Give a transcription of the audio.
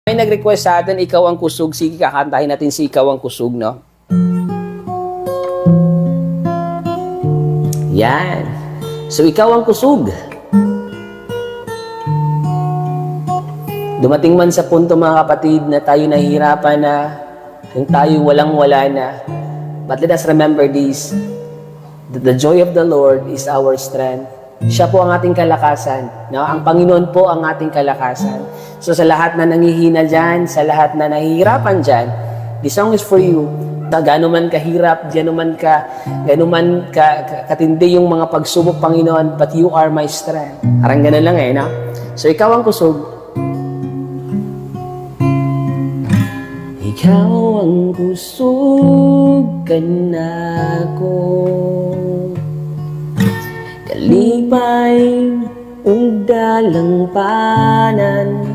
May nag-request sa atin, Ikaw ang Kusog. Sige, kakantahin natin si Ikaw ang Kusog, no? Yan. So, ikaw ang kusog. Dumating man sa punto, mga kapatid, na tayo nahihirapan na, yung tayo walang-wala na. But let us remember this, that the joy of the Lord is our strength. Siya po ang ating kalakasan. No? Ang Panginoon po ang ating kalakasan. So sa lahat na nangihina dyan, sa lahat na nahihirapan dyan, this song is for you. Gano'n man kahirap, gano'n man katindi yung mga pagsubok, Panginoon, but you are my strength. Parang gano'n lang no? So ikaw ang kusog. Ikaw ang kusog ka na ko, kalipay ug dalang panan,